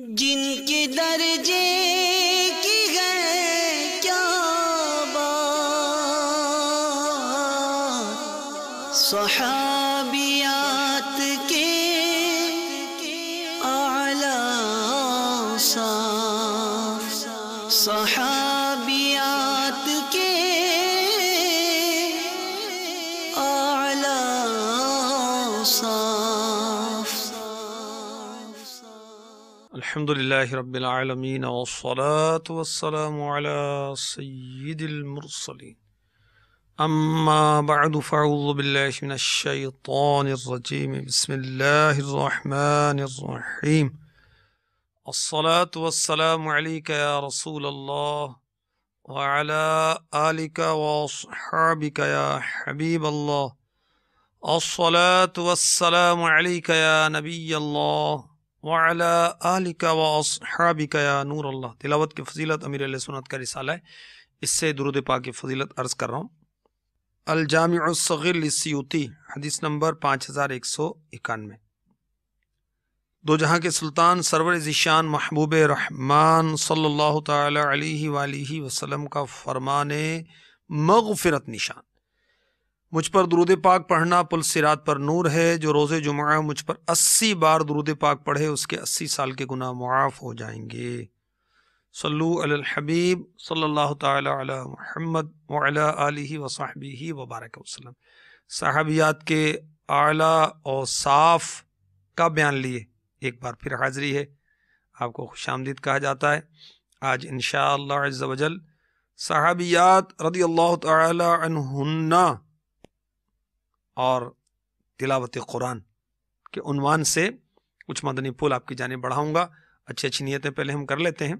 جن کے درجے کی ہے کیا بات، صحابیات کے اعلیٰ صاف، صحابیات کے اعلیٰ صاف۔ الحمد للہ رب العالمین والصلاة والسلام علی سید المرسلین، اما بعد فاعوذ باللہ من الشیطان الرجیم، بسم اللہ الرحمن الرحیم۔ الصلاة والسلام علیک یا رسول اللہ وعلی آلک واصحابک یا حبیب اللہ، الصلاة والسلام علیک یا نبی اللہ وعلی آلک واصحابک یا نور اللہ۔ تلاوت کی فضیلت امیر علیہ سنت کا رسالہ ہے، اس سے درود پاک کی فضیلت عرض کر رہا ہوں۔ الجامع الصغیر للسیوطی، حدیث نمبر 5191۔ دو جہاں کے سلطان سرور ذیشان محبوب رحمان صلی اللہ تعالی علیہ وآلہ وسلم کا فرمان مغفرت نشان، مجھ پر درود پاک پڑھنا پل صراط پر نور ہے، جو روز جمعہ مجھ پر 80 بار درود پاک پڑھے اس کے 80 سال کے گناہ معاف ہو جائیں گے۔ صلو علی الحبیب صلی اللہ تعالی علی محمد وعلی آلہ وصحبہ وبارک وسلم۔ صحابیات کے اعلیٰ اور صاف کا بیان لیے ایک بار پھر حاضری ہے، آپ کو خوش آمدید کہا جاتا ہے۔ آج انشاءاللہ عز و جل صحابیات رضی اللہ تعالی عنہن اور تلاوت قرآن کے عنوان سے کچھ مدنی پھول آپ کی جانب بڑھاؤں گا۔ اچھی اچھی نیتیں پہلے ہم کر لیتے ہیں۔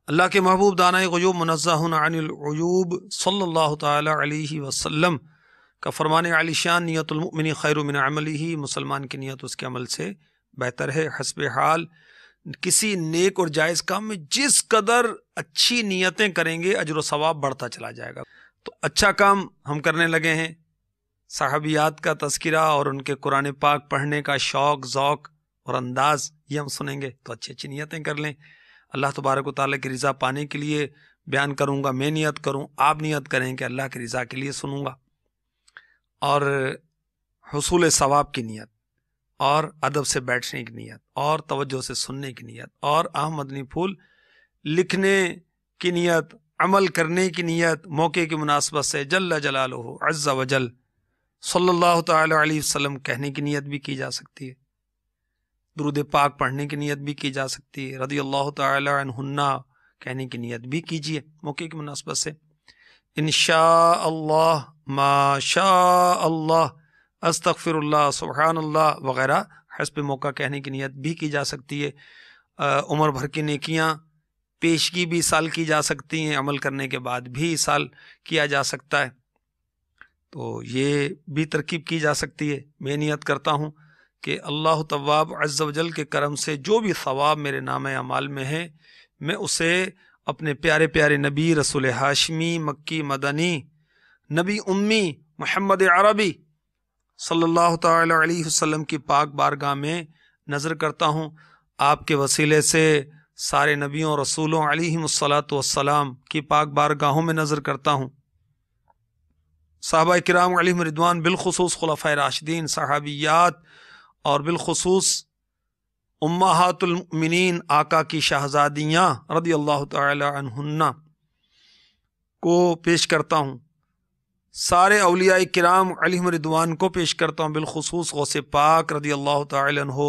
اللہ کے محبوب دانائے غیوب منزہ عن العیوب صلی اللہ تعالی علیہ وسلم کا فرمان عالی شان، نیت المؤمن خیر من عملہ، مسلمان کی نیت اس کے عمل سے بہتر ہے۔ حسب حال کسی نیک اور جائز کام میں جس قدر اچھی نیتیں کریں گے اجر و ثواب بڑھتا چلا جائے گا۔ تو اچھا کام ہم کرنے لگے ہیں، صحابیات کا تذکرہ اور ان کے قرآن پاک پڑھنے کا شوق، ذوق اور انداز یہ ہم سنیں گے تو اچھی اچھی نیتیں کر لیں۔ اللہ تبارک و تعالیٰ کی رضا پانے کے لیے بیان کروں گا، میں نیت کروں، آپ نیت کریں کہ اللہ کی رضا کے لیے سنوں گا، اور حصول ثواب کی نیت، اور ادب سے بیٹھنے کی نیت، اور توجہ سے سننے کی نیت، اور اہم مدنی پھول لکھنے کی نیت، عمل کرنے کی نیت، موقع کی مناسبت سے جل جلالہ عز و جل صلی اللہ تعالی علیہ وسلم کہنے کی نیت بھی کی جا سکتی ہے، درود پاک پڑھنے کی نیت بھی کی جا سکتی ہے، رضی اللہ تعالی عنہن کہنے کی نیت بھی کیجیے موقع کی مناسبت سے۔ انشاءاللہ، ما شاء اللہ، استغفر اللہ، سبحان اللہ وغیرہ حسب موقع کہنے کی نیت بھی کی جا سکتی ہے۔ عمر بھر کی نیکیاں پیشگی بھی سال کی جا سکتی ہیں، عمل کرنے کے بعد بھی سال کیا جا سکتا ہے، تو یہ بھی ترکیب کی جا سکتی ہے۔ میں نیت کرتا ہوں کہ اللہ تواب عز و جل کے کرم سے جو بھی ثواب میرے نام اعمال میں ہے، میں اسے اپنے پیارے پیارے نبی رسول ہاشمی مکی مدنی نبی امی محمد عربی صلی اللہ تعالی علیہ وسلم کی پاک بارگاہ میں نظر کرتا ہوں۔ آپ کے وسیلے سے سارے نبیوں اور رسولوں علیہم الصلاۃ والسلام کی پاک بارگاہوں میں نظر کرتا ہوں۔ صحابہ کرام علیہم رضوان، بالخصوص خلفائے راشدین، صحابیات اور بالخصوص امہات المؤمنین آقا کی شہزادیاں رضی اللہ تعالی عنہن کو پیش کرتا ہوں، سارے اولیاء کرام علیہم رضوان کو پیش کرتا ہوں، بالخصوص غوث پاک رضی اللہ تعالی عنہ،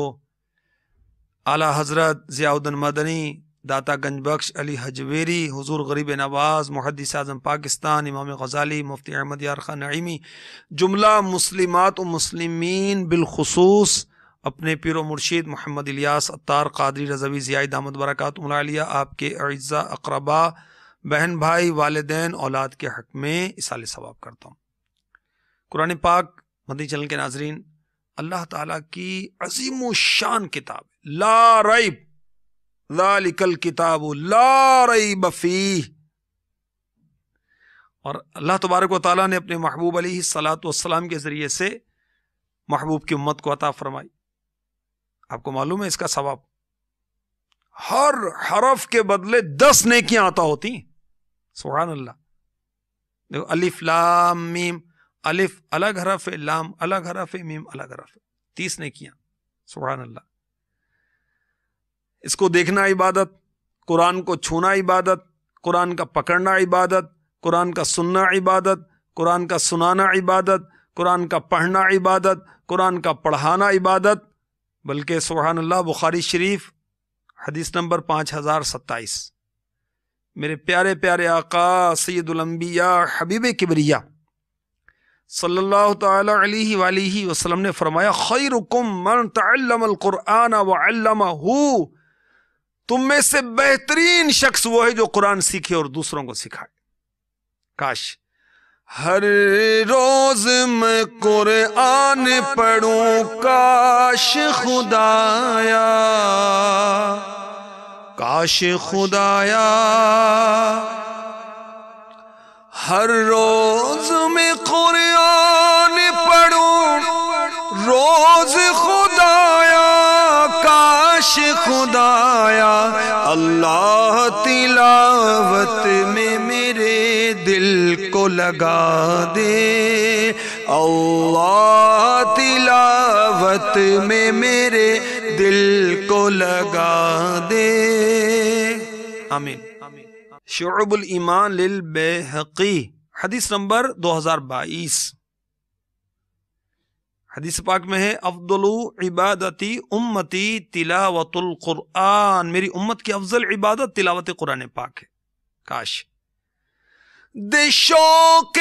اعلیٰ حضرت ضیاء الدین مدنی، داتا گنج بخش علی حجویری، حضور غریب نواز، محدث اعظم پاکستان امام غزالی، مفتی احمد یار خان نعیمی، جملہ مسلمات و مسلمین، بالخصوص اپنے پیر و مرشید محمد الیاس عطار قادری رضوی ضیائی دامت برکاتہم العالیہ، آپ کے اعزاء اقربا، بہن بھائی، والدین، اولاد کے حق میں اصال ثواب کرتا ہوں۔ قرآن پاک مدنی چینل کے ناظرین، اللہ تعالیٰ کی عظیم و شان کتاب لا ریب، ذالک الکتاب لا ریب فیہ، اور اللہ تبارک و تعالیٰ نے اپنے محبوب علیہ الصلاۃ والسلام کے ذریعے سے محبوب کی امت کو عطا فرمائی۔ آپ کو معلوم ہے اس کا ثواب، ہر حرف کے بدلے 10 نیکیاں عطا ہوتی ہیں. سبحان اللہ. دیکھو الف لام میم، الف الگ حرف ہے، لام الگ حرف ہے، میم الگ حرف ہے، 30 نیکیاں. سبحان اللہ. اس کو دیکھنا عبادت، قرآن کو چھونا عبادت، قرآن کا پکڑنا عبادت، قرآن کا سننا عبادت، قرآن کا سنانا عبادت، قرآن کا پڑھنا عبادت، قرآن کا پڑھانا عبادت. بلکہ سبحان اللہ بخاری شریف حدیث نمبر 5027، میرے پیارے پیارے آقا سید الانبیاء حبیب کبریا صلی اللہ تعالی علیہ وآلہ وسلم نے فرمایا خیرکم من تعلم القرآن وعلمہ، تم میں سے بہترین شخص وہ ہے جو قرآن سیکھے اور دوسروں کو سکھائے. کاش ہر روز میں قرآن پڑھوں، کاش خدایا، کاش خدایا ہر روز میں قرآن پڑھوں، روز خدایا کاش خدایا اللہ تلاوت میں میرے دل کو لگا دے، اللہ تلاوت میں میرے دل کو لگا دے. آمین. شعب الایمان للبیہقی حدیث نمبر 2022. حدیث پاک میں ہے افضل عبادتی امتی تلاوت القرآن، میری امت کی افضل عبادت تلاوت قرآن پاک ہے. کاش دے شوق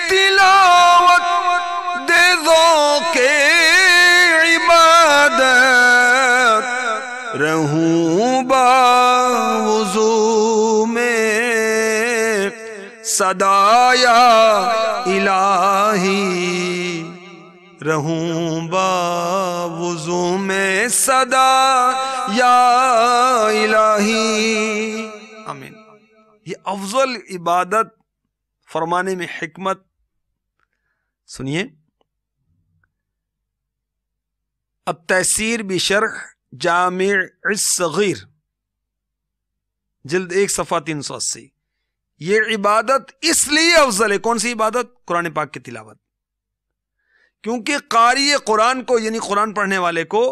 تلاوت، دے ذوق عبادت، رہوں باوضو میں صدا یا الہی، رہوں باوضو میں صدا یا الہی. آمین. یہ افضل عبادت فرمانے میں حکمت سنیے. التیسیر بشرح جامع الصغیر جلد 1 صفحہ 380. یہ عبادت اس لیے افضل ہے. کون سی عبادت؟ قرآن پاک کی تلاوت. کیونکہ قاری قرآن کو یعنی قرآن پڑھنے والے کو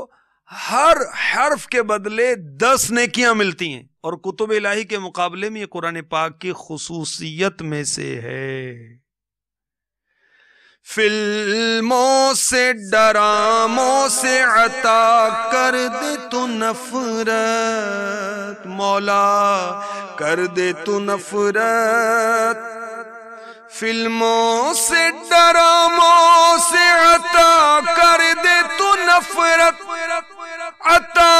ہر حرف کے بدلے 10 نیکیاں ملتی ہیں، اور کتب الہی کے مقابلے میں یہ قرآن پاک کی خصوصیت میں سے ہے. فلموں سے ڈراموں سے عطا کر دے تو نفرت، مولا کر دے تو نفرت. فلموں سے ڈراموں سے عطا کر دے تو نفرت، عطا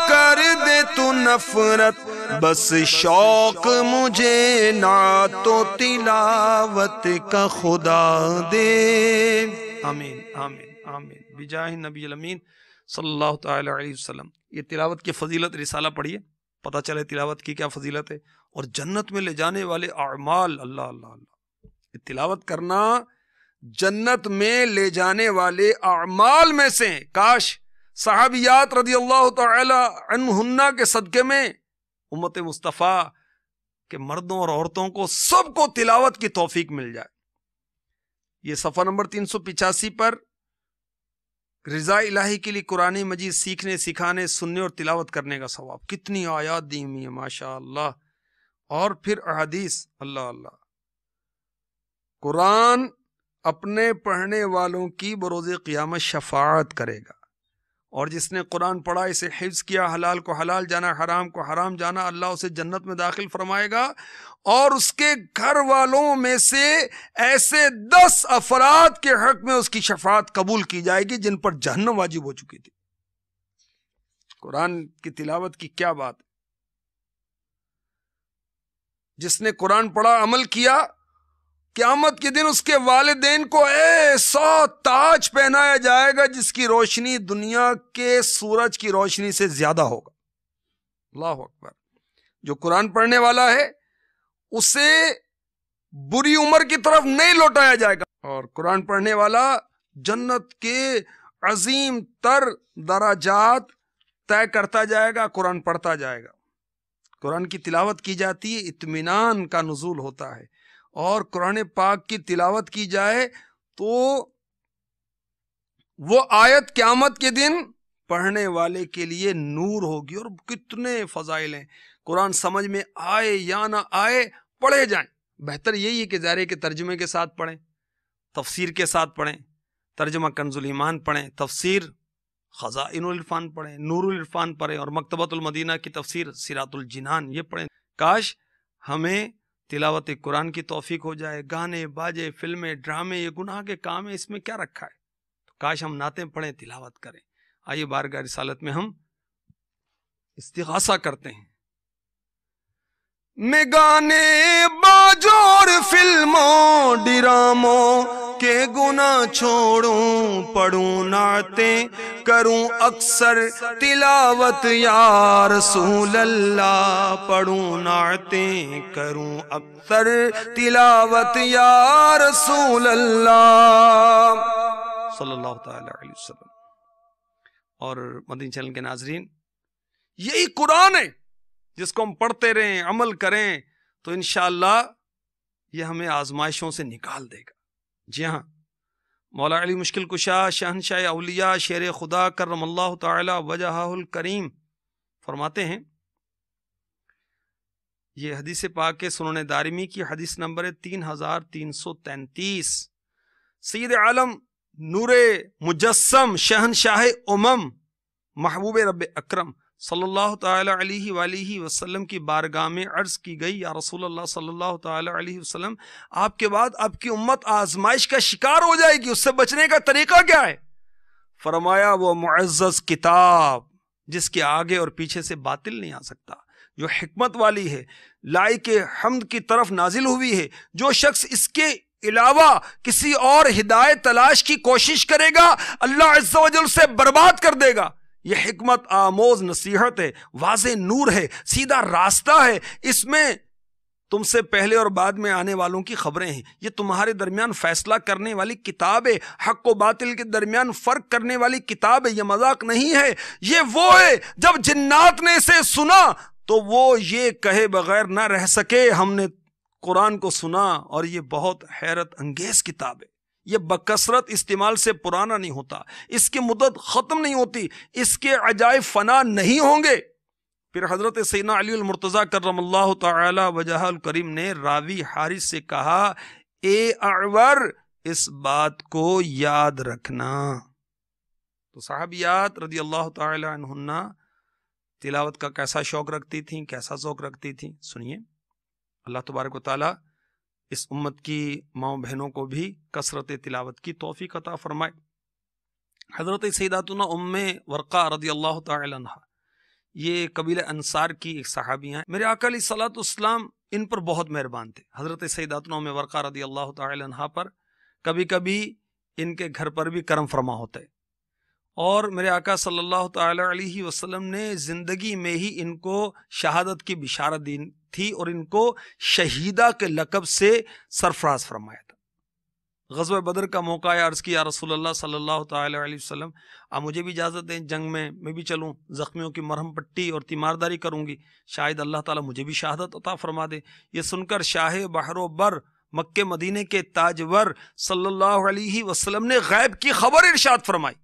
کر دے تو نفرت، بس شوق مجھے نعت و تلاوت کا خدا دے. آمین آمین آمین بجاہ نبی الامین صلی اللہ تعالی علیہ وسلم. یہ تلاوت کی فضیلت رسالہ پڑھیے، پتہ چلے تلاوت کی کیا فضیلت ہے، اور جنت میں لے جانے والے اعمال. اللہ اللہ اللہ. تلاوت کرنا جنت میں لے جانے والے اعمال میں سے. کاش صحابیات رضی اللہ تعالی عنہن کے صدقے میں امت مصطفیٰ کے مردوں اور عورتوں کو سب کو تلاوت کی توفیق مل جائے. یہ صفحہ نمبر 385 پر رضا الہی کے لیے قرآن مجید سیکھنے، سکھانے، سننے اور تلاوت کرنے کا ثواب. کتنی آیات دی ہوئی ہیں ماشاء اللہ. اور پھر احادیث. اللہ اللہ. قرآن اپنے پڑھنے والوں کی بروز قیامت شفاعت کرے گا، اور جس نے قرآن پڑھا، اسے حفظ کیا، حلال کو حلال جانا، حرام کو حرام جانا، اللہ اسے جنت میں داخل فرمائے گا. اور اس کے گھر والوں میں سے ایسے 10 افراد کے حق میں اس کی شفاعت قبول کی جائے گی جن پر جہنم واجب ہو چکی تھی. قرآن کی تلاوت کی کیا بات ہے. جس نے قرآن پڑھا، عمل کیا، قیامت کے دن اس کے والدین کو ایسا تاج پہنایا جائے گا جس کی روشنی دنیا کے سورج کی روشنی سے زیادہ ہوگا. اللہ اکبر. جو قرآن پڑھنے والا ہے اسے بری عمر کی طرف نہیں لوٹایا جائے گا، اور قرآن پڑھنے والا جنت کے عظیم تر درجات طے کرتا جائے گا، قرآن پڑھتا جائے گا. قرآن کی تلاوت کی جاتی ہے، اطمینان کا نزول ہوتا ہے. اور قرآن پاک کی تلاوت کی جائے تو وہ آیت قیامت کے دن پڑھنے والے کے لیے نور ہوگی. اور کتنے فضائل ہیں. قرآن سمجھ میں آئے یا نہ آئے پڑھے جائیں. بہتر یہی ہے کہ ظاہر ہے کہ ترجمے کے ساتھ پڑھیں، تفسیر کے ساتھ پڑھیں. ترجمہ کنز الایمان پڑھیں، تفسیر خزائن العرفان پڑھیں، نور العرفان پڑھیں، اور مکتبۃ المدینہ کی تفسیر سیرات الجنان یہ پڑھیں. کاش ہمیں تلاوت قرآن کی توفیق ہو جائے. گانے باجے فلمیں ڈرامے یہ گناہ کے کام ہیں، اس میں کیا رکھا ہے. کاش ہم نعتیں پڑھیں، تلاوت کریں. آئیے بارگاہ رسالت میں ہم استغاثہ کرتے ہیں. میں گانے باجور فلموں ڈراموں کے گناہ چھوڑوں، پڑھوں نعتیں کروں اکثر تلاوت یا رسول اللہ. پڑھوں نعتیں کروں اکثر تلاوت یا رسول اللہ صلی اللہ تعالی علیہ وسلم. اور مدنی چینل کے ناظرین، یہی قرآن ہے جس کو ہم پڑھتے رہیں، عمل کریں تو انشاءاللہ یہ ہمیں آزمائشوں سے نکال دے گا. جی ہاں، مولا علی مشکل کشا شہنشاہ اولیاء شیر خدا کرم اللہ تعالی وجہہ الکریم فرماتے ہیں، یہ حدیث پاک کے سنن دارمی کی حدیث نمبر ہے 3333. سید عالم نور مجسم شہنشاہ محبوب رب اکرم صلی اللہ تعالی علیہ وآلہ وسلم کی بارگاہ میں عرض کی گئی، یا رسول اللہ صلی اللہ تعالی علیہ وسلم، آپ کے بعد آپ کی امت آزمائش کا شکار ہو جائے گی، اس سے بچنے کا طریقہ کیا ہے؟ فرمایا وہ معزز کتاب جس کے آگے اور پیچھے سے باطل نہیں آ سکتا، جو حکمت والی ہے، لائق حمد کی طرف نازل ہوئی ہے. جو شخص اس کے علاوہ کسی اور ہدایت تلاش کی کوشش کرے گا اللہ عز و جل سے برباد کر دے گا. یہ حکمت آموز نصیحت ہے، واضح نور ہے، سیدھا راستہ ہے. اس میں تم سے پہلے اور بعد میں آنے والوں کی خبریں ہیں. یہ تمہارے درمیان فیصلہ کرنے والی کتاب ہے، حق و باطل کے درمیان فرق کرنے والی کتاب ہے. یہ مذاق نہیں ہے. یہ وہ ہے جب جنات نے اسے سنا تو وہ یہ کہے بغیر نہ رہ سکے، ہم نے قرآن کو سنا اور یہ بہت حیرت انگیز کتاب ہے. یہ بکثرت استعمال سے پرانا نہیں ہوتا، اس کی مدت ختم نہیں ہوتی، اس کے عجائب فنا نہیں ہوں گے. پھر حضرت سیدنا علی المرتضیٰ کرم اللہ تعالی وجہہ الکریم نے راوی حارث سے کہا، اے اعور اس بات کو یاد رکھنا. تو صحابیات رضی اللہ تعالی عنہن تلاوت کا کیسا شوق رکھتی تھیں، کیسا ذوق رکھتی تھیں. سنیے، اللہ تبارک و تعالی اس امت کی ماؤں بہنوں کو بھی کثرت تلاوت کی توفیق عطا فرمائے. حضرت سیداتنا ام ورقہ رضی اللہ تعالی عنہ، یہ قبیلہ انصار کی ایک صحابیہ ہیں. میرے آقا علیہ الصلوۃ والسلام ان پر بہت مہربان تھے. حضرت سیداتنا ام ورقہ رضی اللہ تعالی عنہ پر کبھی کبھی ان کے گھر پر بھی کرم فرما ہوتے، اور میرے آقا صلی اللہ تعالی علیہ وسلم نے زندگی میں ہی ان کو شہادت کی بشارت دی تھی اور ان کو شہیدہ کے لقب سے سرفراز فرمایا تھا. غزوہ بدر کا موقع ہے، عرض کیا رسول اللہ صلی اللہ تعالی علیہ وسلم آپ مجھے بھی اجازت دیں، جنگ میں بھی چلوں، زخمیوں کی مرہم پٹی اور تیمارداری کروں گی، شاید اللہ تعالیٰ مجھے بھی شہادت عطا فرما دے. یہ سن کر شاہ بحر و بر مکہ مدینے کے تاجور صلی اللہ علیہ وسلم نے غیب کی خبر ارشاد فرمائی.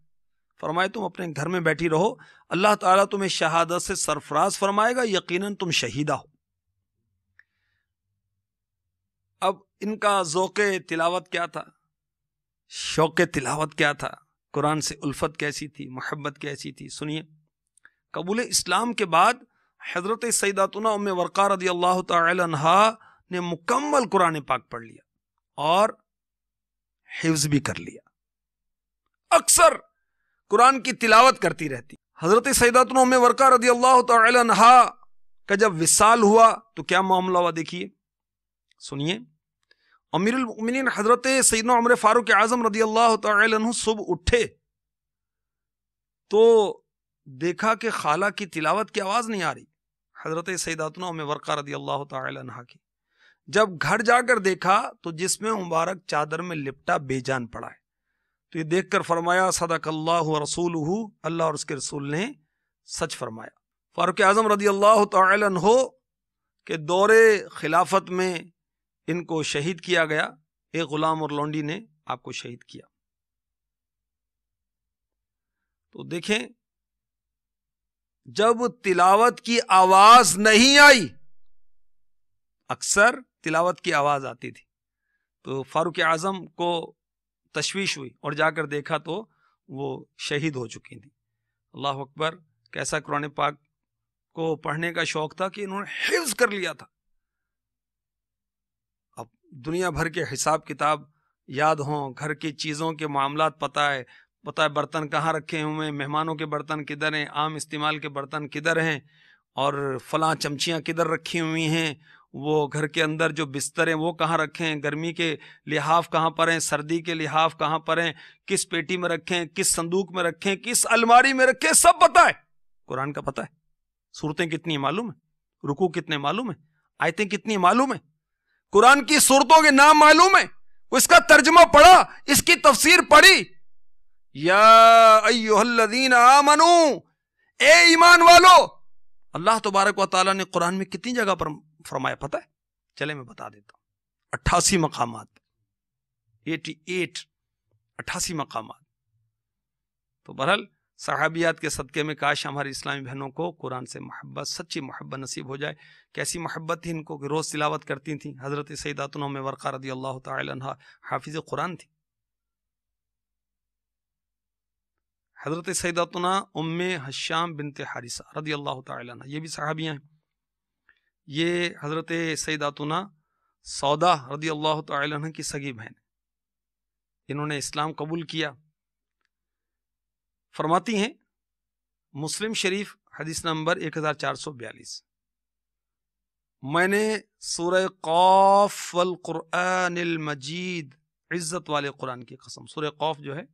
فرمائے تم اپنے گھر میں بیٹھی رہو، اللہ تعالیٰ تمہیں شہادت سے سرفراز فرمائے گا، یقیناً تم شہیدہ ہو. اب ان کا ذوق تلاوت کیا تھا، شوق تلاوت کیا تھا، قرآن سے الفت کیسی تھی، محبت کیسی تھی. سنیے، قبول اسلام کے بعد حضرت سیداتنا ام ورقہ رضی اللہ تعالی عنہا نے مکمل قرآن پاک پڑھ لیا اور حفظ بھی کر لیا. اکثر قرآن کی تلاوت کرتی رہتی. حضرت سیداتنا ام ورقہ رضی اللہ تعالی عنہا کا جب وصال ہوا تو کیا معاملہ ہوا، دیکھیے سنیے. امیر المؤمنین حضرت سیدنا عمر فاروق اعظم رضی اللہ تعالی عنہ صبح اٹھے تو دیکھا کہ خالہ کی تلاوت کی آواز نہیں آ رہی، حضرت سیداتنا ام ورقہ رضی اللہ تعالی عنہ کی. جب گھر جا کر دیکھا تو جسم مبارک چادر میں لپٹا بے جان پڑا ہے. تو یہ دیکھ کر فرمایا صدق اللہ و رسولہ، اللہ اور اس کے رسول نے سچ فرمایا۔ فاروق اعظم رضی اللہ تعالی عنہ کے دور خلافت میں ان کو شہید کیا گیا، ایک غلام اور لونڈی نے آپ کو شہید کیا۔ تو دیکھیں، جب تلاوت کی آواز نہیں آئی، اکثر تلاوت کی آواز آتی تھی، تو فاروق اعظم کو تشویش ہوئی اور جا کر دیکھا تو وہ شہید ہو چکی تھی۔ اللہ اکبر، کیسا قرآن پاک کو پڑھنے کا شوق تھا کہ انہوں نے حفظ کر لیا تھا۔ اب دنیا بھر کے حساب کتاب یاد ہوں، گھر کی چیزوں کے معاملات پتہ ہے برتن کہاں رکھے ہوئے ہیں، مہمانوں کے برتن کدھر ہیں، عام استعمال کے برتن کدھر ہیں، اور فلاں چمچیاں کدھر رکھی ہوئی ہیں، وہ گھر کے اندر جو بستر ہیں وہ کہاں رکھیں، گرمی کے لحاف کہاں پر ہیں، سردی کے لحاف کہاں پر ہیں، کس پیٹی میں رکھیں، کس صندوق میں رکھیں، کس الماری میں رکھیں، سب پتہ ہے۔ قرآن کا پتہ ہے، سورتیں کتنی معلوم ہیں، رکوع کتنے معلوم ہیں، آیتیں کتنی معلوم ہیں، قرآن کی سورتوں کے نام معلوم ہیں، اس کا ترجمہ پڑھا، اس کی تفسیر پڑھی۔ یا ایھا الذین آمنو، اے ایمان والو، اللہ تبارک و تعالیٰ نے قرآن میں کتنی جگہ پر فرمایا پتہ ہے؟ چلے میں بتا دیتا ہوں، 88 مقامات، 88 مقامات۔ تو بہرحال صحابیات کے صدقے میں کاش ہماری اسلامی بہنوں کو قرآن سے محبت، سچی محبت نصیب ہو جائے۔ کیسی محبت تھی ان کو کہ روز تلاوت کرتی تھیں۔ حضرت سیداتنا ام ورقہ رضی اللہ تعالی عنہا حافظ قرآن تھی۔ حضرت سیداتنا ام حشام بنت حارثہ رضی اللہ تعالی عنہ، یہ بھی صحابیاں ہیں۔ یہ حضرت سیداتنا سودا رضی اللہ تعالی عنہ کی سگی بہن، انہوں نے اسلام قبول کیا۔ فرماتی ہیں، مسلم شریف حدیث نمبر 1442، میں نے سورہ قاف والقرآن المجید، عزت والے قرآن کی قسم، سورہ قاف جو ہے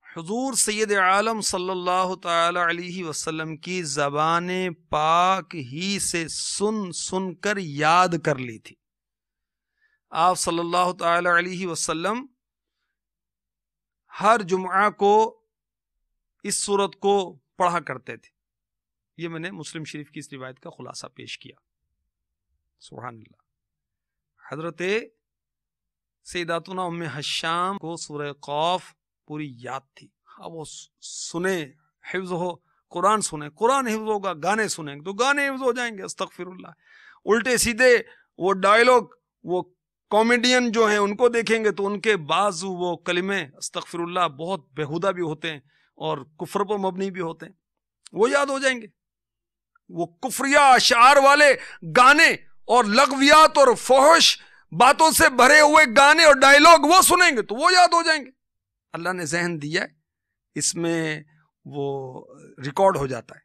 حضور سید عالم صلی اللہ تعالی علیہ وسلم کی زبان پاک ہی سے سن کر یاد کر لی تھی۔ آپ صلی اللہ تعالی علیہ وسلم ہر جمعہ کو اس سورت کو پڑھا کرتے تھے۔ یہ میں نے مسلم شریف کی اس روایت کا خلاصہ پیش کیا۔ سبحان اللہ۔ حضرت سیداتنا ام حشام کو سورہ قاف پوری یاد تھی۔ ہاں، وہ سنیں، حفظ ہو، قرآن سنیں، قرآن حفظ ہوگا، گانے سنیں تو گانے حفظ ہو جائیں گے۔ استغفر اللہ۔ الٹے سیدھے وہ ڈائلاگ، وہ کامیڈین جو ہیں ان کو دیکھیں گے تو ان کے بعض وہ کلمے استغفر اللہ بہت بےہودہ بھی ہوتے ہیں اور کفر پر مبنی بھی ہوتے ہیں، وہ یاد ہو جائیں گے۔ وہ کفریہ اشعار والے گانے اور لغویات اور فحش باتوں سے بھرے ہوئے گانے اور ڈائلاگ وہ سنیں گے تو وہ یاد ہو جائیں گے۔ اللہ نے ذہن دیا ہے، اس میں وہ ریکارڈ ہو جاتا ہے۔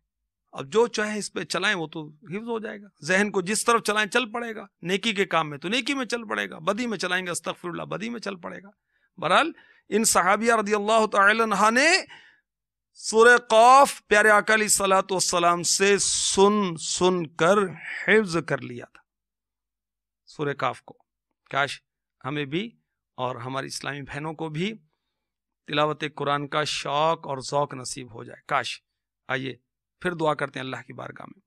اب جو چاہے اس پہ چلائیں وہ تو حفظ ہو جائے گا۔ ذہن کو جس طرف چلائیں چل پڑے گا، نیکی کے کام میں تو نیکی میں چل پڑے گا، بدی میں چلائیں گے استغفر اللہ بدی میں چل پڑے گا۔ بہرحال ان صحابیہ رضی اللہ تعالی عنہ نے سورہ قاف پیارے آقا علیہ الصلوۃ والسلام سے سن کر حفظ کر لیا تھا سورہ قاف کو۔ کاش ہمیں بھی اور ہماری اسلامی بہنوں کو بھی تلاوت قرآن کا شوق اور ذوق نصیب ہو جائے، کاش۔ آئیے پھر دعا کرتے ہیں اللہ کی بارگاہ میں۔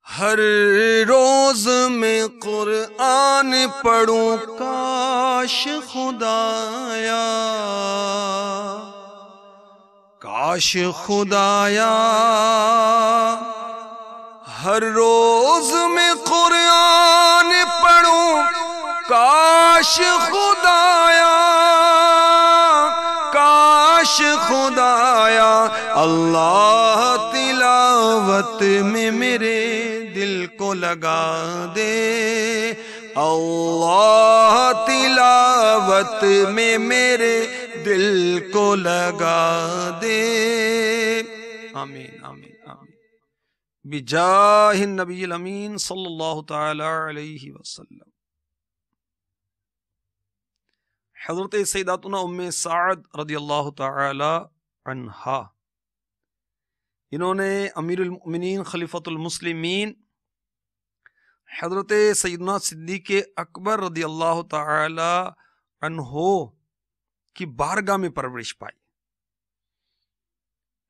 ہر روز میں قرآن پڑھوں کاش خدایا، کاش خدایا، ہر روز میں قرآن پڑھوں کاش خدایا، کاش خدایا، اللہ تلاوت میں میرے دل کو لگا دے، اللہ تلاوت میں میرے دل کو لگا دے۔ آمین آمین آمین بجاہ النبی الامین صلی اللہ تعالی علیہ وسلم۔ حضرت سیداتنا ام سعد رضی اللہ تعالی عنہا، انہوں نے امیر المؤمنین خلیفۃ المسلمین حضرت سیدنا صدیق اکبر رضی اللہ تعالی عنہ کی بارگاہ میں پرورش پائی۔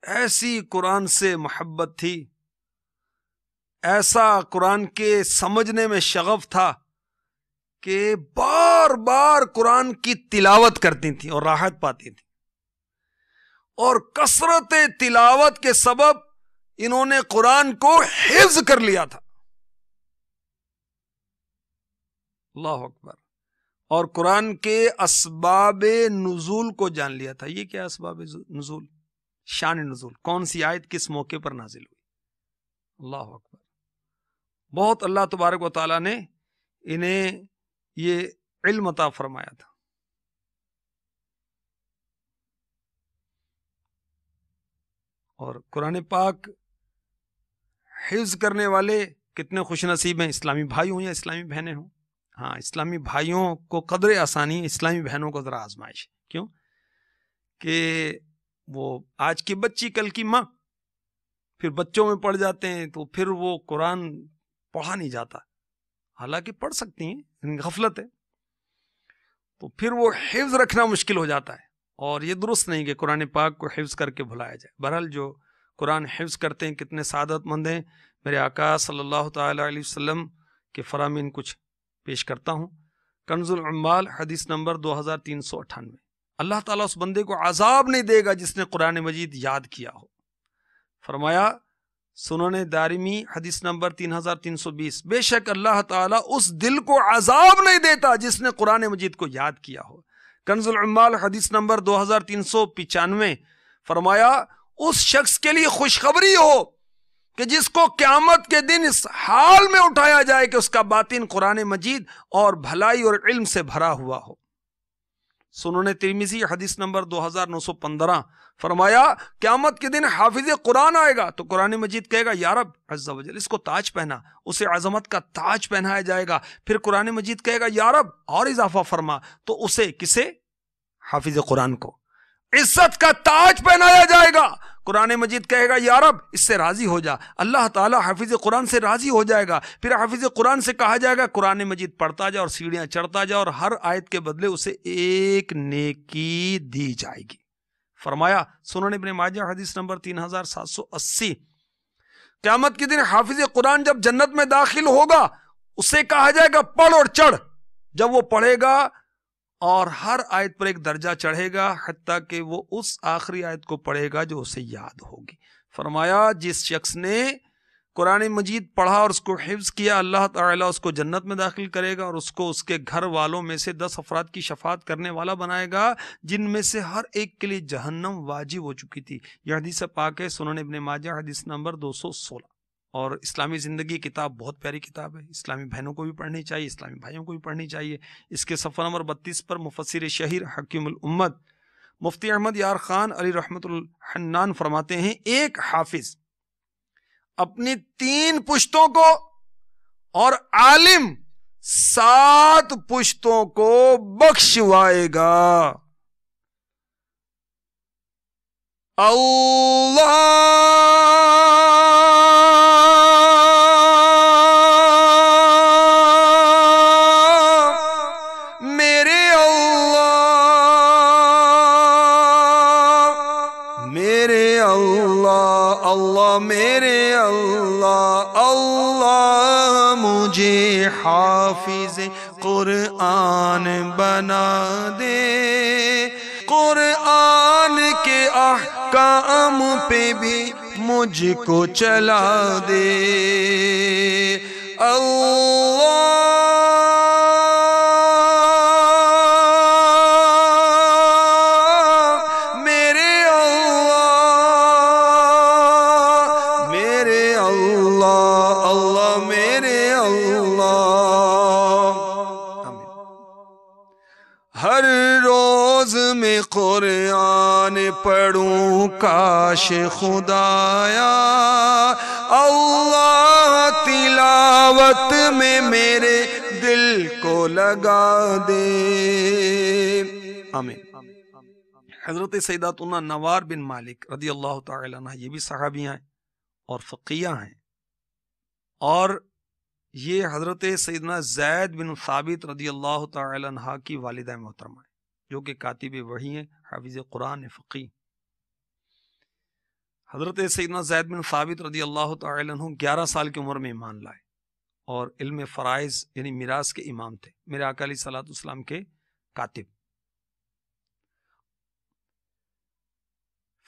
ایسی قرآن سے محبت تھی، ایسا قرآن کے سمجھنے میں شغف تھا کہ بار بار قرآن کی تلاوت کرتی تھی اور راحت پاتی تھی، اور کثرت تلاوت کے سبب انہوں نے قرآن کو حفظ کر لیا تھا۔ اللہ اکبر۔ اور قرآن کے اسباب نزول کو جان لیا تھا۔ یہ کیا اسباب نزول؟ شان نزول، کون سی آیت کس موقع پر نازل ہوئی۔ اللہ اکبر۔ بہت اللہ تبارک و تعالیٰ نے انہیں یہ علم عطا فرمایا تھا۔ اور قرآن پاک حفظ کرنے والے کتنے خوش نصیب ہیں، اسلامی بھائی ہوں یا اسلامی بہنیں ہوں۔ ہاں، اسلامی بھائیوں کو قدر آسانی، اسلامی بہنوں کو ذرا آزمائش۔ کیوں کہ وہ آج کی بچی کل کی ماں، پھر بچوں میں پڑھ جاتے ہیں تو پھر وہ قرآن پڑھا نہیں جاتا، حالانکہ پڑھ سکتی ہیں، غفلت ہے، تو پھر وہ حفظ رکھنا مشکل ہو جاتا ہے، اور یہ درست نہیں کہ قرآن پاک کو حفظ کر کے بھلایا جائے۔ بہرحال جو قرآن حفظ کرتے ہیں کتنے سعادت مند ہیں۔ میرے آقا صلی اللہ تعالی علیہ وسلم کے فرامین کچھ پیش کرتا ہوں۔ کنز العمال حدیث نمبر 2398۔ اللہ تعالیٰ اس بندے کو عذاب نہیں دے گا جس نے قرآن مجید یاد کیا ہو۔ فرمایا سنن دارمی حدیث نمبر 3320، بے شک اللہ تعالیٰ اس دل کو عذاب نہیں دیتا جس نے قرآن مجید کو یاد کیا ہو۔ کنز العمال حدیث نمبر 2395، فرمایا اس شخص کے لیے خوشخبری ہو کہ جس کو قیامت کے دن اس حال میں اٹھایا جائے کہ اس کا باطن قرآن مجید اور بھلائی اور علم سے بھرا ہوا ہو۔ سنن ترمذی حدیث نمبر 2915، فرمایا قیامت کے دن حافظ قرآن آئے گا تو قرآن مجید کہے گا یا رب عز و جل، اس کو تاج پہنا، اسے عظمت کا تاج پہنایا جائے گا۔ پھر قرآن مجید کہے گا یا رب اور اضافہ فرما، تو اسے کسے؟ حافظ قرآن کو عزت کا تاج پہنایا جائے گا۔ قرآن مجید کہے گا یا رب اس سے راضی ہو جا، اللہ تعالیٰ حافظ قرآن سے راضی ہو جائے گا۔ پھر حافظ قرآن سے کہا جائے گا قرآن مجید پڑھتا جا اور سیڑھیاں چڑھتا جا، اور ہر آیت کے بدلے اسے ایک نیکی دی جائے گی۔ فرمایا سنن ابن ماجہ حدیث نمبر 3780، قیامت کے دن حافظ قرآن جب جنت میں داخل ہوگا اسے کہا جائے گا پڑھ اور چڑھ، جب وہ پڑھے گا اور ہر آیت پر ایک درجہ چڑھے گا حتیٰ کہ وہ اس آخری آیت کو پڑھے گا جو اسے یاد ہوگی۔ فرمایا جس شخص نے قرآن مجید پڑھا اور اس کو حفظ کیا، اللہ تعالیٰ اس کو جنت میں داخل کرے گا اور اس کو اس کے گھر والوں میں سے 10 افراد کی شفاعت کرنے والا بنائے گا جن میں سے ہر ایک کے لیے جہنم واجب ہو چکی تھی۔ یہ حدیث پاک ہے سنن ابن ماجہ حدیث نمبر 216۔ اور اسلامی زندگی کتاب بہت پیاری کتاب ہے، اسلامی بہنوں کو بھی پڑھنی چاہیے، اسلامی بھائیوں کو بھی پڑھنی چاہیے۔ اس کے صفحہ نمبر 32 پر مفسر شہیر حکیم الامت مفتی احمد یار خان علی رحمت الحنان فرماتے ہیں ایک حافظ اپنی 3 پشتوں کو اور عالم 7 پشتوں کو بخشوائے گا۔ اللہ میرے اللہ اللہ مجھے حافظ قرآن بنا دے، قرآن کے احکام پہ بھی مجھ کو چلا دے۔ قرآن پڑھوں کاش خدایا اللہ تلاوت میں میرے دل کو لگا دے۔ آمین۔ حضرت سیداتنا نوار بن مالک رضی اللہ تعالی عنہ یہ بھی صحابیاں ہیں اور فقیہ ہیں، اور یہ حضرت سیدنا زید بن ثابت رضی اللہ تعالی عنہ کی والدہ محترمہ ہیں جو کہ کاتب وحی ہیں، حافظ قرآن فقی۔ حضرت سیدنا زید بن ثابت رضی اللہ تعالی عنہ 11 سال کی عمر میں ایمان لائے اور علم فرائض یعنی میراث کے امام تھے، میرے آقا علیہ الصلوۃ والسلام کے کاتب.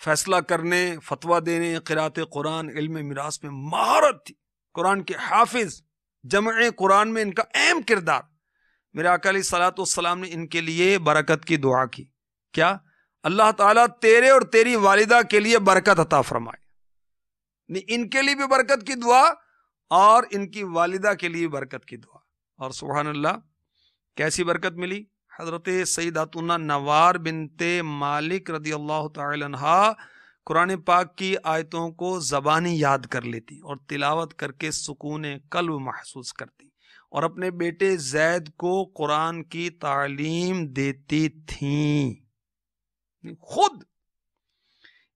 فیصلہ کرنے، فتویٰ دینے، قرات قرآن، علم میراث میں مہارت تھی. قرآن کے حافظ، جمع قرآن میں ان کا اہم کردار. میرے آقا علیہ الصلوۃ والسلام نے ان کے لیے برکت کی دعا کی. کیا؟ اللہ تعالیٰ تیرے اور تیری والدہ کے لیے برکت عطا فرمائے. ان کے لیے بھی برکت کی دعا اور ان کی والدہ کے لیے برکت کی دعا. اور سبحان اللہ کیسی برکت ملی. حضرت سیداتنا نوار بنت مالک رضی اللہ تعالی عنہا قرآن پاک کی آیتوں کو زبانی یاد کر لیتی اور تلاوت کر کے سکون قلب محسوس کرتی اور اپنے بیٹے زید کو قرآن کی تعلیم دیتی تھیں. خود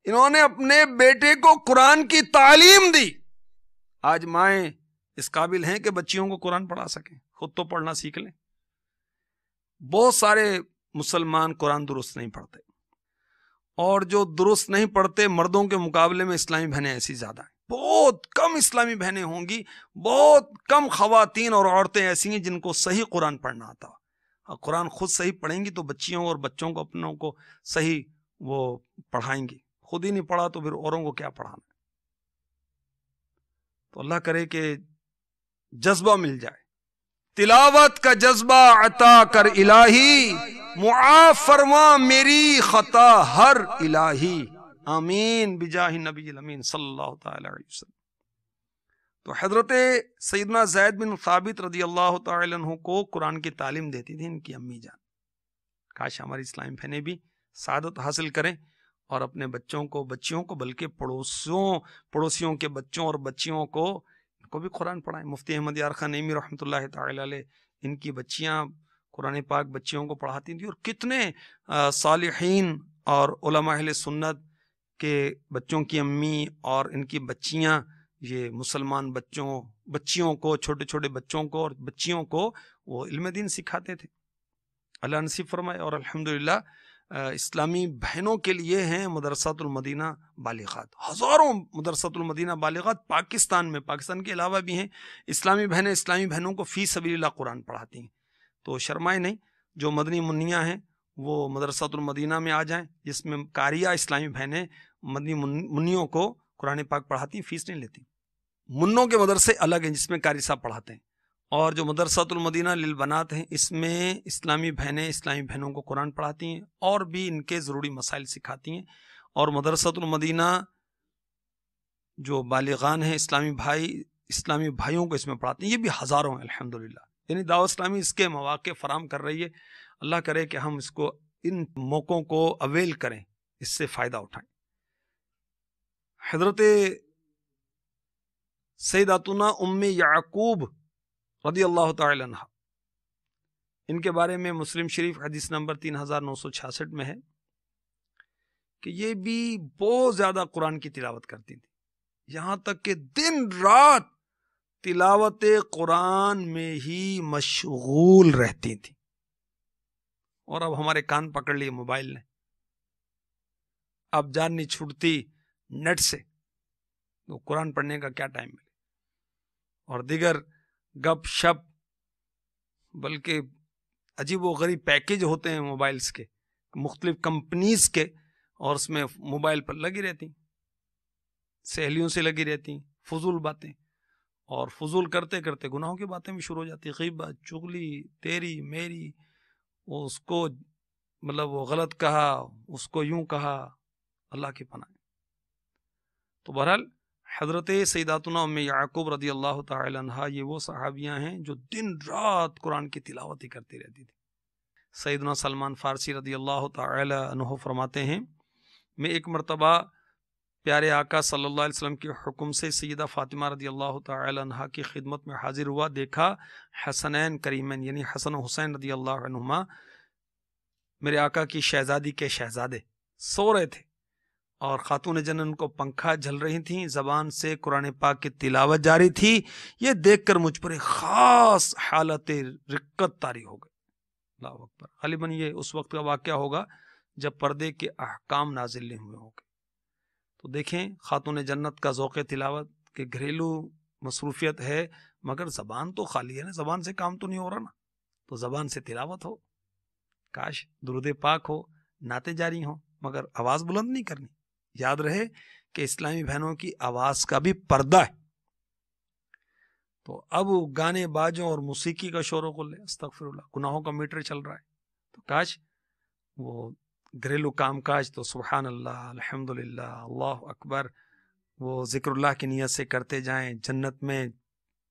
انہوں نے اپنے بیٹے کو قرآن کی تعلیم دی. آج مائیں اس قابل ہیں کہ بچیوں کو قرآن پڑھا سکیں، خود تو پڑھنا سیکھ لیں. بہت سارے مسلمان قرآن درست نہیں پڑھتے، اور جو درست نہیں پڑھتے مردوں کے مقابلے میں اسلامی بہنیں ایسی زیادہ ہیں. بہت کم اسلامی بہنیں ہوں گی، بہت کم خواتین اور عورتیں ایسی ہیں جن کو صحیح قرآن پڑھنا آتا. قرآن خود صحیح پڑھیں گی تو بچیوں اور بچوں کو اپنوں کو صحیح وہ پڑھائیں گی. خود ہی نہیں پڑھا تو پھر اوروں کو کیا پڑھانا. تو اللہ کرے کہ جذبہ مل جائے، تلاوت کا جذبہ عطا کر الہی، معاف فرما میری خطا ہر الہی، آمین بجاہ نبی الامین صلی اللہ تعالی علیہ وسلم. تو حضرت سیدنا زید بن ثابت رضی اللہ تعالی عنہ کو قرآن کی تعلیم دیتی تھی ان کی امی جان. کاش ہماری اسلامی بہنیں بھی سعادت حاصل کریں اور اپنے بچوں کو، بچیوں کو، بلکہ پڑوسیوں کے بچوں اور بچیوں کو بھی قرآن پڑھائیں. مفتی احمد یار خان نعیمی رحمۃ اللہ تعالی علیہ ان کی بچیاں قرآن پاک بچیوں کو پڑھاتی تھیں، اور کتنے صالحین اور علماء اہل سنت کے بچوں کی امی اور ان کی بچیاں یہ مسلمان بچیوں کو، چھوٹے چھوٹے بچوں کو اور بچیوں کو وہ علم دین سکھاتے تھے. اللہ نصیب فرمائے. اور الحمدللہ اسلامی بہنوں کے لیے ہیں مدرسۃ المدینہ بالغات، ہزاروں مدرسۃ المدینہ بالغات پاکستان میں، پاکستان کے علاوہ بھی ہیں. اسلامی بہنیں اسلامی بہنوں کو فی سبیل اللہ قرآن پڑھاتی ہیں. تو شرمائے نہیں، جو مدنی منیاں ہیں وہ مدرسۃ المدینہ میں آ جائیں، جس میں قاریہ اسلامی بہنیں مدنی منیوں کو قرآن پاک پڑھاتی ہیں، فیس نہیں لیتی. منوں کے مدرسے الگ ہیں جس میں قاری صاحب پڑھاتے ہیں، اور جو مدرسۃ المدینہ للبنات ہیں اس میں اسلامی بہنیں اسلامی بہنوں کو قرآن پڑھاتی ہیں اور بھی ان کے ضروری مسائل سکھاتی ہیں. اور مدرسۃ المدینہ جو بالغان ہیں اسلامی بھائیوں کو اس میں پڑھاتی ہیں، یہ بھی ہزاروں ہیں الحمدللہ. یعنی دعوت اسلامی اس کے مواقع فراہم کر رہی ہے. اللہ کرے کہ ہم اس کو، ان موقعوں کو اویل کریں، اس سے فائدہ اٹھائیں. حضرت سیداتنا ام یعقوب رضی اللہ تعالی عنہ، ان کے بارے میں مسلم شریف حدیث نمبر 3966 میں ہے کہ یہ بھی بہت زیادہ قرآن کی تلاوت کرتی تھی، یہاں تک کہ دن رات تلاوت قرآن میں ہی مشغول رہتی تھی. اور اب ہمارے کان پکڑ لیے موبائل نے، اب جان نہیں چھوٹتی نیٹ سے، تو قرآن پڑھنے کا کیا ٹائم ملے. اور دیگر گپ شپ، بلکہ عجیب و غریب پیکج ہوتے ہیں موبائلز کے، مختلف کمپنیز کے، اور اس میں موبائل پر لگی رہتی، سہیلیوں سے لگی رہتی، فضول باتیں، اور فضول کرتے کرتے گناہوں کی باتیں بھی شروع ہو جاتی، غیبت، چغلی، تیری میری، وہ اس کو مطلب وہ غلط کہا، اس کو یوں کہا، اللہ کی پناہ. تو بہرحال حضرت سیداتنا ام یعقوب رضی اللہ تعالی عنہا یہ وہ صحابیاں ہیں جو دن رات قرآن کی تلاوت ہی کرتی رہتی تھی. سیدنا سلمان فارسی رضی اللہ تعالی عنہ فرماتے ہیں، میں ایک مرتبہ پیارے آقا صلی اللہ علیہ وسلم کے حکم سے سیدہ فاطمہ رضی اللہ تعالی عنہا کی خدمت میں حاضر ہوا. دیکھا حسنین کریمین یعنی حسن و حسین رضی اللہ عنہما میرے آقا کی شہزادی کے شہزادے سو رہے تھے، اور خاتون جنن کو پنکھا جھل رہی تھیں، زبان سے قرآن پاک کی تلاوت جاری تھی. یہ دیکھ کر مجھ پر ایک خاص حالت رقت طاری ہو گئی. اللہ اکبر. غالباً یہ اس وقت کا واقعہ ہوگا جب پردے کے احکام نازل نہیں ہوئے ہوں گے. تو تو دیکھیں خاتون جنت کا ذوق تلاوت کہ گھریلو مصروفیت ہے مگر زبان تو خالی ہے نا، زبان سے کام تو نہیں ہو رہا نا، تو زبان سے تلاوت ہو، کاش درود پاک ہو، نعتیں جاری ہوں، مگر آواز بلند نہیں کرنی۔ یاد رہے کہ اسلامی بہنوں کی آواز کا بھی پردہ ہے، تو اب گانے بازوں اور موسیقی کا شور و غل ہے، استغفر اللہ، گناہوں کا میٹر چل رہا ہے۔ تو کاش وہ گھریلو کام کاج تو سبحان اللہ، الحمدللہ، اللہ اکبر، وہ ذکر اللہ کی نیت سے کرتے جائیں، جنت میں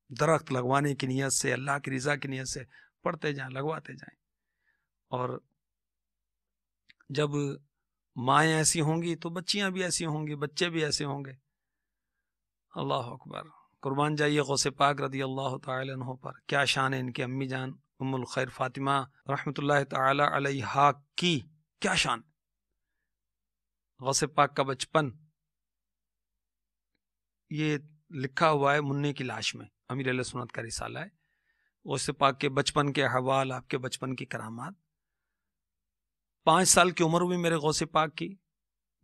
درخت لگوانے کی نیت سے، اللہ کی رضا کی نیت سے پڑھتے جائیں، لگواتے جائیں۔ اور جب مائیں ایسی ہوں گی تو بچیاں بھی ایسی ہوں گی، بچے بھی ایسے ہوں گے۔ اللہ اکبر، قربان جائیے غوث پاک رضی اللہ تعالی عنہ پر، کیا شان ہے ان کے امی جان ام الخیر فاطمہ رحمۃ اللہ تعالی علیہا کی، کیا شان۔ غوث پاک کا بچپن یہ لکھا ہوا ہے منی کی لاش میں، امیر علیہ سنت کا رسالہ ہے، غوث پاک کے بچپن کے احوال، آپ کے بچپن کی کرامات۔ 5 سال کی عمر ہوئی میرے غوث پاک کی،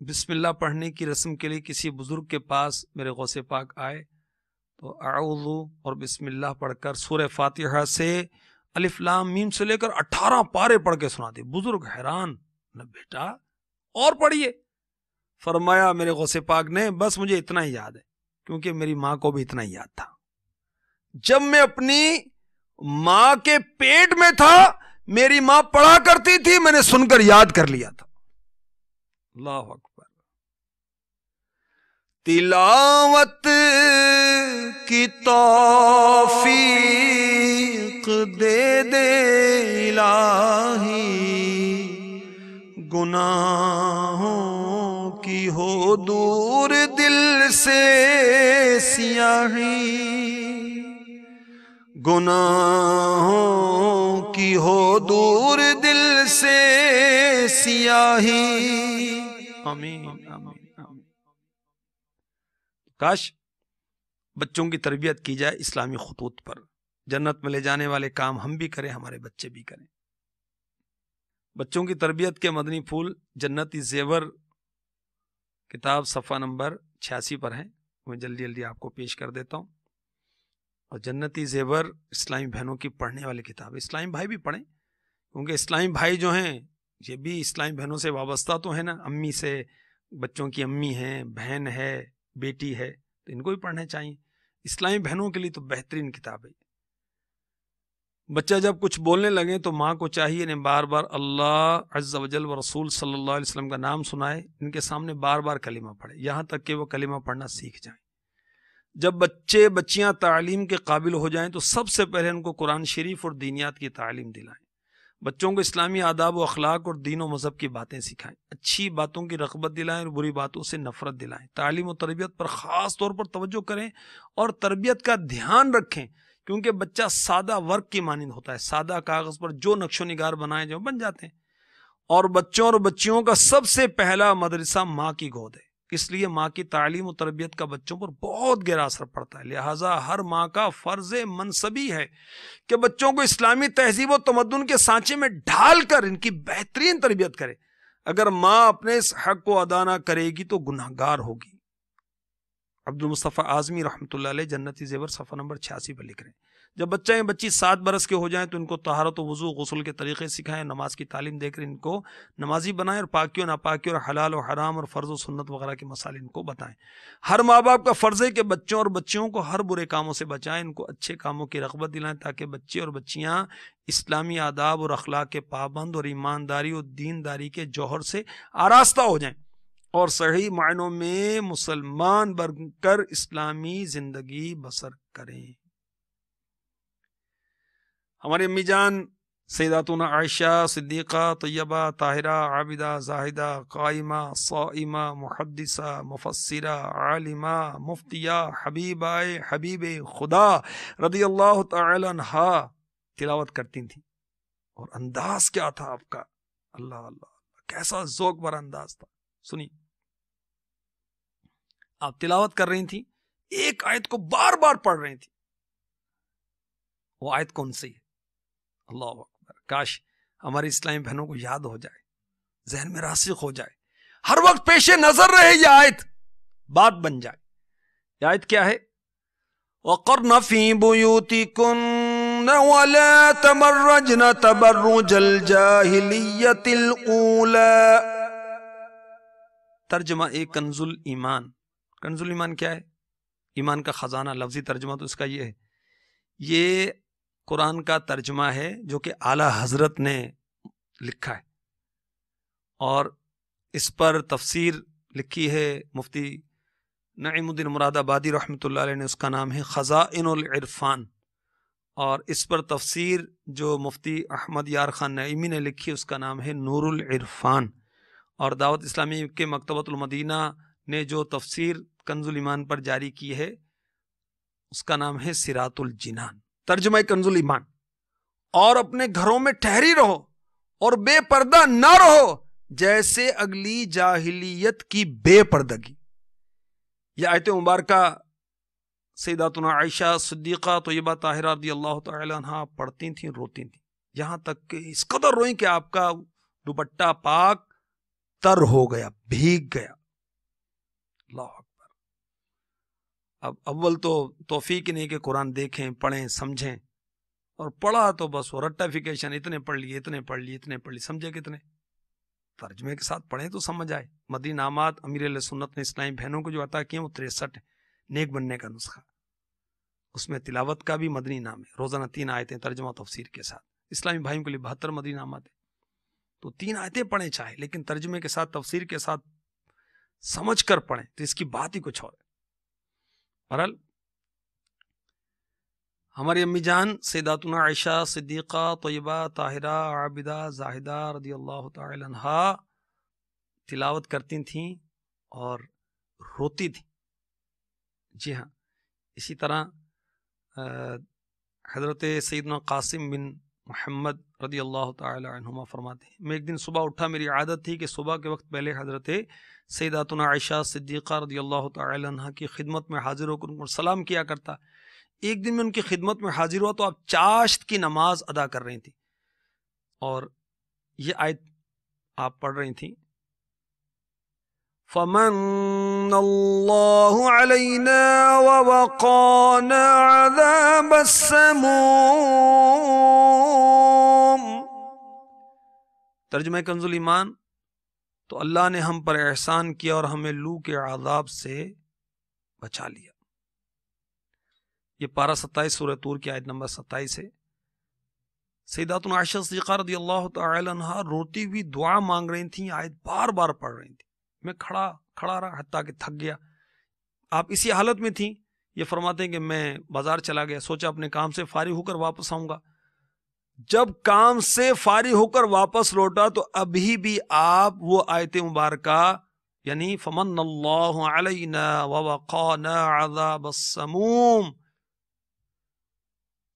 بسم اللہ پڑھنے کی رسم کے لیے کسی بزرگ کے پاس میرے غوث پاک آئے تو اعوذ اور بسم اللہ پڑھ کر سورہ فاتحہ سے الف لام میم سے لے کر 18 پارے پڑھ کے سناتے۔ بزرگ حیران، نہ بیٹا اور پڑھیے۔ فرمایا میرے غوث پاک نے بس مجھے اتنا ہی یاد ہے، کیونکہ میری ماں کو بھی اتنا ہی یاد تھا، جب میں اپنی ماں کے پیٹ میں تھا میری ماں پڑھا کرتی تھی، میں نے سن کر یاد کر لیا تھا۔ اللہ اکبر۔ تلاوت کی توفیق دے دے الہی، گناہوں کی ہو دور دل سے سیاہی، گناہوں کی ہو دور دل سے سیاہی، آمین آمین آمین۔ کاش بچوں کی تربیت کی جائے اسلامی خطوط پر، جنت میں لے جانے والے کام ہم بھی کریں، ہمارے بچے بھی کریں۔ بچوں کی تربیت کے مدنی پھول جنتی زیور کتاب صفحہ نمبر 86 پر ہیں، میں جلدی جلدی آپ کو پیش کر دیتا ہوں۔ اور جنتی زیور اسلامی بہنوں کی پڑھنے والی کتاب ہے، اسلامی بھائی بھی پڑھیں، کیونکہ اسلامی بھائی جو ہیں یہ بھی اسلامی بہنوں سے وابستہ تو ہے نا، امی سے، بچوں کی امی ہیں، بہن ہے، بیٹی ہے، تو ان کو بھی پڑھنے چاہیے۔ اسلامی بہنوں کے لیے تو بہترین کتاب ہے۔ بچہ جب کچھ بولنے لگے تو ماں کو چاہیے انہیں بار بار اللہ عز و جل و رسول صلی اللہ علیہ وسلم کا نام سنائے، ان کے سامنے بار بار کلمہ پڑھے، یہاں تک کہ وہ کلمہ پڑھنا سیکھ جائیں۔ جب بچے بچیاں تعلیم کے قابل ہو جائیں تو سب سے پہلے ان کو قرآن شریف اور دینیات کی تعلیم دلائیں، بچوں کو اسلامی آداب و اخلاق اور دین و مذہب کی باتیں سکھائیں، اچھی باتوں کی رغبت دلائیں اور بری باتوں سے نفرت دلائیں، تعلیم و تربیت پر خاص طور پر توجہ کریں اور تربیت کا دھیان رکھیں، کیونکہ بچہ سادہ ورق کی مانند ہوتا ہے، سادہ کاغذ پر جو نقش و نگار بنائے جو بن جاتے ہیں۔ اور بچوں اور بچیوں کا سب سے پہلا مدرسہ ماں کی گود ہے، اس لیے ماں کی تعلیم و تربیت کا بچوں پر بہت گہرا اثر پڑتا ہے، لہٰذا ہر ماں کا فرض منصبی ہے کہ بچوں کو اسلامی تہذیب و تمدن کے سانچے میں ڈھال کر ان کی بہترین تربیت کرے۔ اگر ماں اپنے اس حق کو ادا نہ کرے گی تو گناہگار ہوگی۔ عبد المصطفیٰ اعظمی رحمۃ اللہ علیہ جنتی زیور صفحہ نمبر 86 پر لکھ رہے ہیں، جب بچہ یا بچی 7 برس کے ہو جائیں تو ان کو طہارت و وضو غسل کے طریقے سکھائیں، نماز کی تعلیم دے کر ان کو نمازی بنائیں اور پاکی و ناپاکی اور حلال و حرام اور فرض و سنت وغیرہ کے مسائل ان کو بتائیں۔ ہر ماں باپ کا فرض ہے کہ بچوں اور بچیوں کو ہر برے کاموں سے بچائیں، ان کو اچھے کاموں کی رغبت دلائیں تاکہ بچے اور بچیاں اسلامی آداب اور اخلاق کے پابند اور ایمانداری اور دینداری کے جوہر سے آراستہ ہو جائیں اور صحیح معنوں میں مسلمان بن کر اسلامی زندگی بسر کریں۔ ہماری امی جان سیداتنا عائشہ صدیقہ طیبہ طاہرہ عابدہ زاہدہ قائمہ صائمہ محدثہ مفسرہ عالمہ مفتیہ حبیبہ حبیب خدا رضی اللہ تعالی عنہا تلاوت کرتی تھیں، اور انداز کیا تھا آپ کا، اللہ اللہ کیسا ذوق بھرا انداز تھا۔ سنیے، آپ تلاوت کر رہی تھیں، ایک آیت کو بار بار پڑھ رہی تھیں، وہ آیت کون سی ہے؟ اللہ اکبر، کاش ہماری اسلامی بہنوں کو یاد ہو جائے، ذہن میں راسخ ہو جائے، ہر وقت پیش نظر رہے یہ آیت بات بن جائے. یہ آیت کیا ہے؟ وَقَرْنَ فِي بُيُوتِكُنَّ وَلَا تَبَرَّجْنَ تَبَرُّجَ الْجَاهِلِيَّةِ الْأُولَى. ترجمہ ایک کنز الایمان. کنز الایمان کیا ہے؟ ایمان کا خزانہ. لفظی ترجمہ تو اس کا یہ ہے. یہ قرآن کا ترجمہ ہے جو کہ اعلیٰ حضرت نے لکھا ہے، اور اس پر تفسیر لکھی ہے مفتی نعیم الدین مراد آبادی رحمۃ اللہ علیہ نے. اس کا نام ہے خزائن العرفان. اور اس پر تفسیر جو مفتی احمد یار خان نعیمی نے لکھی اس کا نام ہے نور العرفان. اور دعوت اسلامی کے مکتبۃ المدینہ نے جو تفسیر کنز الایمان پر جاری کی ہے اس کا نام ہے صراط الجنان. ترجمہ کنز الایمان. اور اپنے گھروں میں ٹھہری رہو اور بے پردہ نہ رہو جیسے اگلی جاہلیت کی بے پردگی. یہ آیت مبارکہ سیداتنا عائشہ صدیقہ طیبہ طاہرہ رضی اللہ تعالی عنہ پڑھتی تھیں، روتی تھیں، یہاں تک کہ اس قدر روئیں کہ آپ کا دوپٹہ پاک تر ہو گیا، بھیگ گیا. اللہ اکبر. اب اول تو توفیق نہیں کہ قرآن دیکھیں، پڑھیں، سمجھیں، اور پڑھا تو بس وہ رٹیفیکیشن، اتنے پڑھ لیے، اتنے پڑھ لیے، اتنے پڑھ لیے، سمجھے کتنے؟ ترجمے کے ساتھ پڑھیں تو سمجھ آئے. مدنی انعامات امیر علیہ سنت نے اسلامی بہنوں کو جو عطا کیے وہ 63 ہیں. نیک بننے کا نسخہ، اس میں تلاوت کا بھی مدنی انعام ہے. روزانہ 3 آیتیں ترجمہ تفسیر کے ساتھ. اسلامی بھائیوں کے لیے 72 مدنی انعامات ہیں. تو 3 آیتیں پڑھیں چاہے، لیکن ترجمے کے ساتھ، تفسیر کے ساتھ سمجھ کر پڑھیں تو اس کی بات ہی کچھ اور ہے. بہرحال ہماری امی جان سیداتنا عائشہ صدیقہ طیبہ طاہرہ عابدہ زاہدہ رضی اللہ تعالی عنہا تلاوت کرتی تھیں اور روتی تھیں. جی ہاں، اسی طرح حضرت سیدنا قاسم بن محمد رضی اللہ تعالی عنہما فرماتے ہیں، میں ایک دن صبح اٹھا، میری عادت تھی کہ صبح کے وقت پہلے حضرت سیداتنا عائشہ صدیقہ رضی اللہ تعالی عنہ کی خدمت میں حاضر ہو کر ان کو سلام کیا کرتا. ایک دن میں ان کی خدمت میں حاضر ہوا تو آپ چاشت کی نماز ادا کر رہی تھیں اور یہ آیت آپ پڑھ رہی تھیں، فَمَنَّ اللَّهُ عَلَيْنَا وَوَقَانَا عَذَابَ السَّمُومِ. ترجمہ کنز الایمان. تو اللہ نے ہم پر احسان کیا اور ہمیں لو کے عذاب سے بچا لیا. یہ پارہ 27 سورہ طور کی آیت نمبر 27 ہے. سیداتنا عائشہ صدیقہ رضی اللہ تعالی عنہ روتی ہوئی دعا مانگ رہی تھیں، آیت بار بار پڑھ رہی تھیں. میں کھڑا رہا حتیٰ کہ تھک گیا. آپ اسی حالت میں تھیں. یہ فرماتے ہیں کہ میں بازار چلا گیا، سوچا اپنے کام سے فارغ ہو کر واپس آؤں گا. جب کام سے فارغ ہو کر واپس لوٹا تو ابھی بھی آپ وہ آیت مبارکہ یعنی فمن اللہ علینا ووقانا عذاب السموم،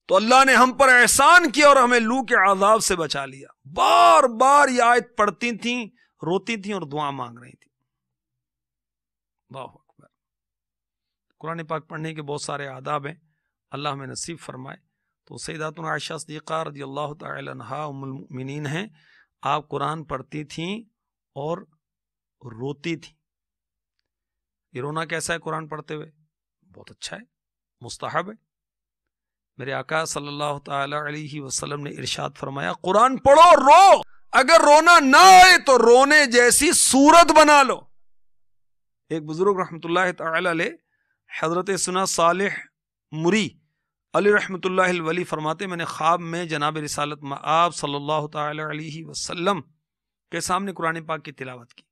تو اللہ نے ہم پر احسان کیا اور ہمیں لو کے عذاب سے بچا لیا، بار بار یہ آیت پڑھتی تھیں، روتی تھیں اور دعا مانگ رہی تھیں. اللہ اکبر. قرآن پاک پڑھنے کے بہت سارے آداب ہیں، اللہ ہمیں نصیب فرمائے. تو سیداتنا عائشہ صدیقہ رضی اللہ تعالی عنہا ام المؤمنین ہیں، آپ قرآن پڑھتی تھیں اور روتی تھیں. یہ رونا کیسا ہے قرآن پڑھتے ہوئے؟ بہت اچھا ہے، مستحب ہے. میرے آقا صلی اللہ تعالی علیہ وسلم نے ارشاد فرمایا قرآن پڑھو رو، اگر رونا نہ آئے تو رونے جیسی صورت بنا لو. ایک بزرگ رحمۃ اللہ تعالی علیہ حضرت سنا صالح مری علی رحمۃ اللہ الولی فرماتے میں نے خواب میں جناب رسالت مآب صلی اللہ تعالی علیہ وسلم کے سامنے قرآن پاک کی تلاوت کی.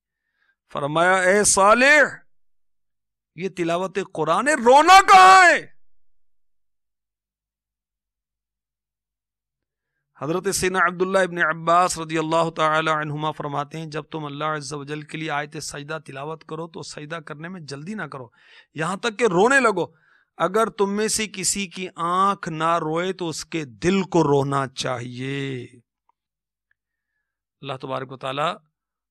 فرمایا اے صالح، یہ تلاوت قرآن، رونا کہاں ہے؟ حضرت سیدنا عبداللہ ابن عباس رضی اللہ تعالی عنہما فرماتے ہیں جب تم اللہ عز و جل کے لیے آیت سجدہ تلاوت کرو تو سجدہ کرنے میں جلدی نہ کرو یہاں تک کہ رونے لگو. اگر تم میں سے کسی کی آنکھ نہ روئے تو اس کے دل کو رونا چاہیے. اللہ تبارک و تعالی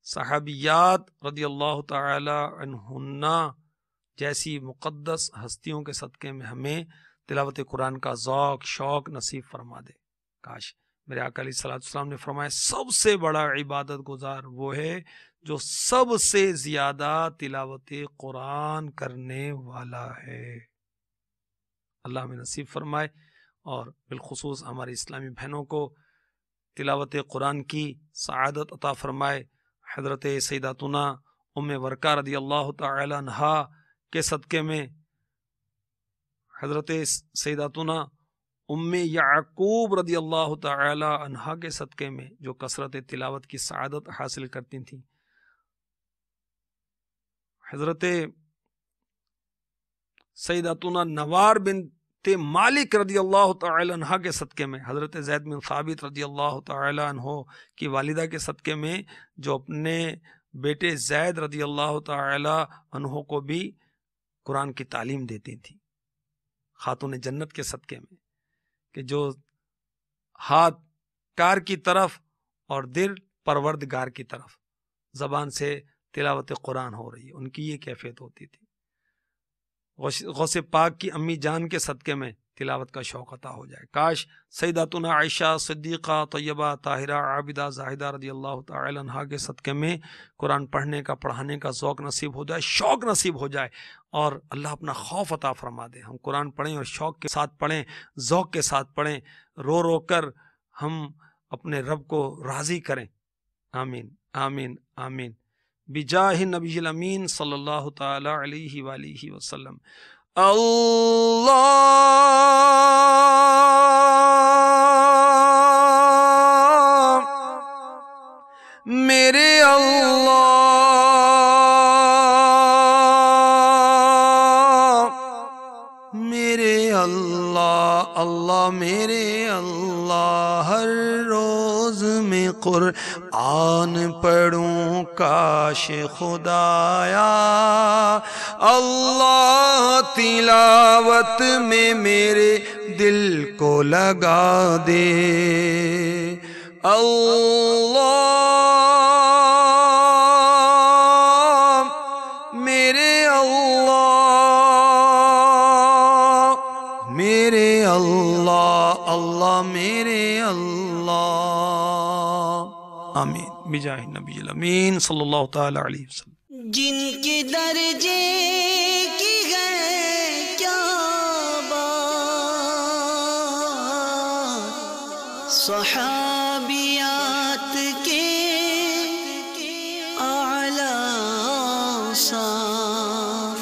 صحابیات رضی اللہ تعالی عنہن جیسی مقدس ہستیوں کے صدقے میں ہمیں تلاوت قرآن کا ذوق شوق نصیب فرما دے. کاش میرے آقا علیہ الصلوۃ والسلام نے فرمایا سب سے بڑا عبادت گزار وہ ہے جو سب سے زیادہ تلاوت قرآن کرنے والا ہے۔ اللہ ہمیں نصیب فرمائے، اور بالخصوص ہماری اسلامی بہنوں کو تلاوت قرآن کی سعادت عطا فرمائے۔ حضرت سیداتنا ام ورقہ رضی اللہ تعالی عنہا کے صدقے میں، حضرت سیداتنا ام یعقوب رضی اللہ تعالی عنہا کے صدقے میں جو کثرت تلاوت کی سعادت حاصل کرتی تھیں، حضرت سیداتنا نوار بنت مالک رضی اللہ تعالی عنہ کے صدقے میں، حضرت زید بن ثابت رضی اللہ تعالی عنہ کی والدہ کے صدقے میں جو اپنے بیٹے زید رضی اللہ تعالی عنہ کو بھی قرآن کی تعلیم دیتی تھی، خاتون جنت کے صدقے میں، کہ جو ہاتھ کار کی طرف اور دل پروردگار کی طرف زبان سے تلاوت قرآن ہو رہی ہے، ان کی یہ کیفیت ہوتی تھی۔ غوث پاک کی امی جان کے صدقے میں تلاوت کا شوق عطا ہو جائے۔ کاش سیداتنا عائشہ صدیقہ طیبہ طاہرہ عابدہ زاہدہ رضی اللہ تعالی عنہا کے صدقے میں قرآن پڑھنے کا، پڑھانے کا ذوق نصیب ہو جائے، شوق نصیب ہو جائے، اور اللہ اپنا خوف عطا فرما دے۔ ہم قرآن پڑھیں اور شوق کے ساتھ پڑھیں، ذوق کے ساتھ پڑھیں، رو رو کر ہم اپنے رب کو راضی کریں۔ آمین آمین آمین بجاہ نبی الامین صلی اللہ تعالی علیہ وآلہ وسلم۔ اللہ میرے اللہ میرے اللہ، اللہ میرے اللہ، ہر روز میں قرآن پڑھوں کاش خدایا، اللہ تلاوت میں میرے دل کو لگا دے، اللہ میرے اللہ میرے اللہ، اللہ میرے اللہ۔ آمین بجاہ نبی الامین صلی اللہ تعالی علیہ وسلم۔ جن کے درجے کی ہے کیا بات، صحابیات کے اعلیٰ صاف،